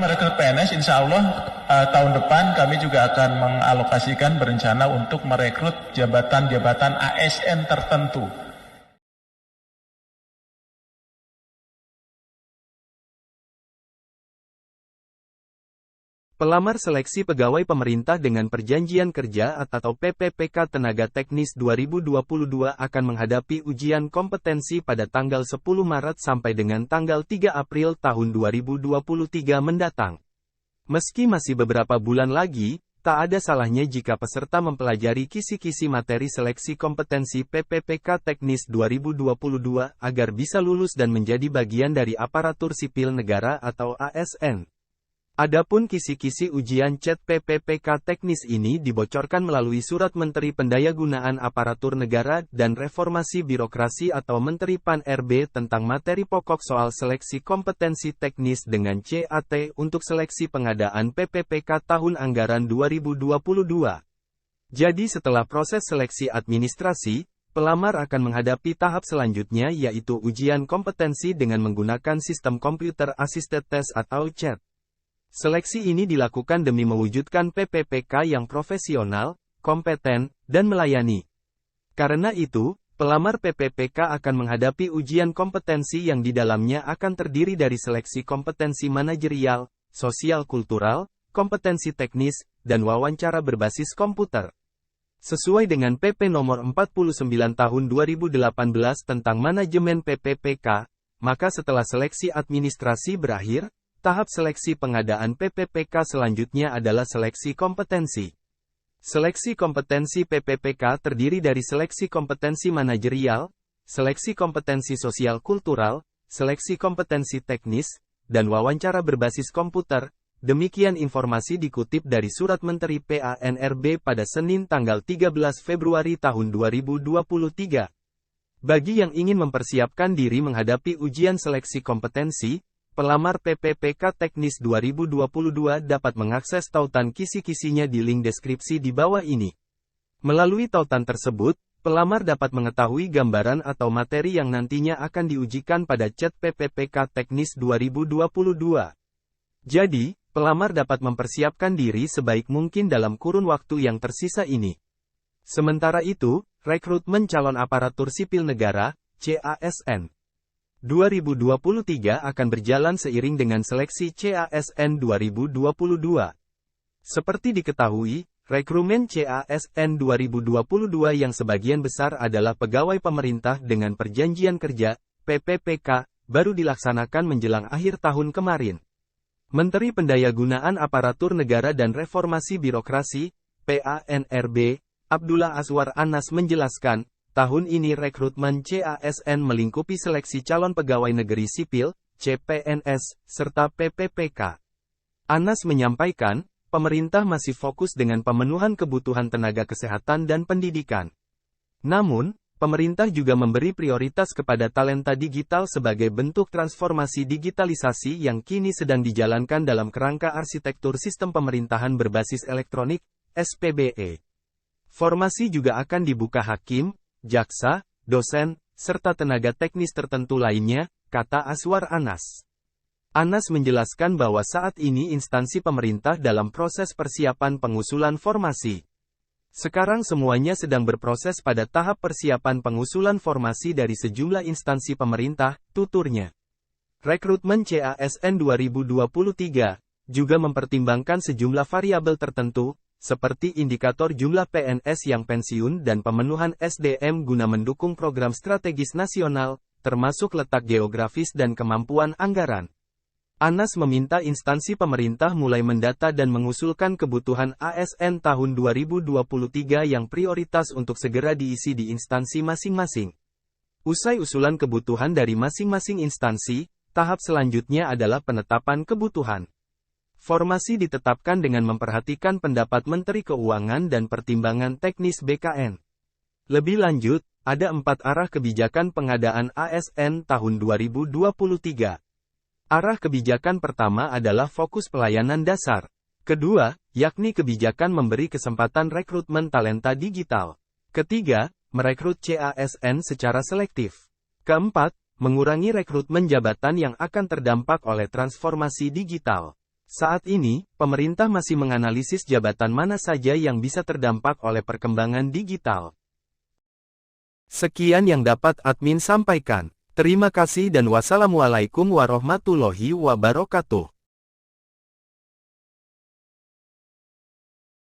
merekrut PNS, insya Allah tahun depan kami juga akan mengalokasikan berencana untuk merekrut jabatan-jabatan ASN tertentu. Pelamar seleksi pegawai pemerintah dengan perjanjian kerja atau PPPK Tenaga Teknis 2022 akan menghadapi ujian kompetensi pada tanggal 10 Maret sampai dengan tanggal 3 April tahun 2023 mendatang. Meski masih beberapa bulan lagi, tak ada salahnya jika peserta mempelajari kisi-kisi materi seleksi kompetensi PPPK Teknis 2022 agar bisa lulus dan menjadi bagian dari aparatur sipil negara atau ASN. Adapun kisi-kisi ujian CET PPPK teknis ini dibocorkan melalui Surat Menteri Pendayagunaan Aparatur Negara dan Reformasi Birokrasi atau Menteri Pan-RB tentang materi pokok soal seleksi kompetensi teknis dengan CAT untuk seleksi pengadaan PPPK tahun anggaran 2022. Jadi setelah proses seleksi administrasi, pelamar akan menghadapi tahap selanjutnya yaitu ujian kompetensi dengan menggunakan sistem Computer Assisted Test atau CAT. Seleksi ini dilakukan demi mewujudkan PPPK yang profesional, kompeten, dan melayani. Karena itu, pelamar PPPK akan menghadapi ujian kompetensi yang di dalamnya akan terdiri dari seleksi kompetensi manajerial, sosial kultural, kompetensi teknis, dan wawancara berbasis komputer. Sesuai dengan PP nomor 49 tahun 2018 tentang manajemen PPPK, maka setelah seleksi administrasi berakhir, tahap seleksi pengadaan PPPK selanjutnya adalah seleksi kompetensi. Seleksi kompetensi PPPK terdiri dari seleksi kompetensi manajerial, seleksi kompetensi sosial kultural, seleksi kompetensi teknis, dan wawancara berbasis komputer. Demikian informasi dikutip dari Surat Menteri PANRB pada Senin tanggal 13 Februari tahun 2023. Bagi yang ingin mempersiapkan diri menghadapi ujian seleksi kompetensi, pelamar PPPK Teknis 2022 dapat mengakses tautan kisi-kisinya di link deskripsi di bawah ini. Melalui tautan tersebut, pelamar dapat mengetahui gambaran atau materi yang nantinya akan diujikan pada CET PPPK Teknis 2022. Jadi, pelamar dapat mempersiapkan diri sebaik mungkin dalam kurun waktu yang tersisa ini. Sementara itu, rekrutmen calon aparatur sipil negara, CASN 2023 akan berjalan seiring dengan seleksi CASN 2022. Seperti diketahui, rekrutmen CASN 2022 yang sebagian besar adalah pegawai pemerintah dengan perjanjian kerja, PPPK, baru dilaksanakan menjelang akhir tahun kemarin. Menteri Pendayagunaan Aparatur Negara dan Reformasi Birokrasi, PANRB, Abdullah Azwar Anas menjelaskan, tahun ini rekrutmen CASN melingkupi seleksi calon pegawai negeri sipil, CPNS, serta PPPK. Anas menyampaikan, pemerintah masih fokus dengan pemenuhan kebutuhan tenaga kesehatan dan pendidikan. Namun, pemerintah juga memberi prioritas kepada talenta digital sebagai bentuk transformasi digitalisasi yang kini sedang dijalankan dalam kerangka arsitektur sistem pemerintahan berbasis elektronik, SPBE. Formasi juga akan dibuka hakim, jaksa, dosen, serta tenaga teknis tertentu lainnya, kata Azwar Anas. Anas menjelaskan bahwa saat ini instansi pemerintah dalam proses persiapan pengusulan formasi. Sekarang semuanya sedang berproses pada tahap persiapan pengusulan formasi dari sejumlah instansi pemerintah, tuturnya. Rekrutmen CASN 2023 juga mempertimbangkan sejumlah variabel tertentu, seperti indikator jumlah PNS yang pensiun dan pemenuhan SDM guna mendukung program strategis nasional, termasuk letak geografis dan kemampuan anggaran. Anas meminta instansi pemerintah mulai mendata dan mengusulkan kebutuhan ASN tahun 2023 yang prioritas untuk segera diisi di instansi masing-masing. Usai usulan kebutuhan dari masing-masing instansi, tahap selanjutnya adalah penetapan kebutuhan. Formasi ditetapkan dengan memperhatikan pendapat Menteri Keuangan dan pertimbangan teknis BKN. Lebih lanjut, ada 4 arah kebijakan pengadaan ASN tahun 2023. Arah kebijakan pertama adalah fokus pelayanan dasar. Kedua, yakni kebijakan memberi kesempatan rekrutmen talenta digital. Ketiga, merekrut CASN secara selektif. Keempat, mengurangi rekrutmen jabatan yang akan terdampak oleh transformasi digital. Saat ini, pemerintah masih menganalisis jabatan mana saja yang bisa terdampak oleh perkembangan digital. Sekian yang dapat admin sampaikan. Terima kasih dan wassalamualaikum warahmatullahi wabarakatuh.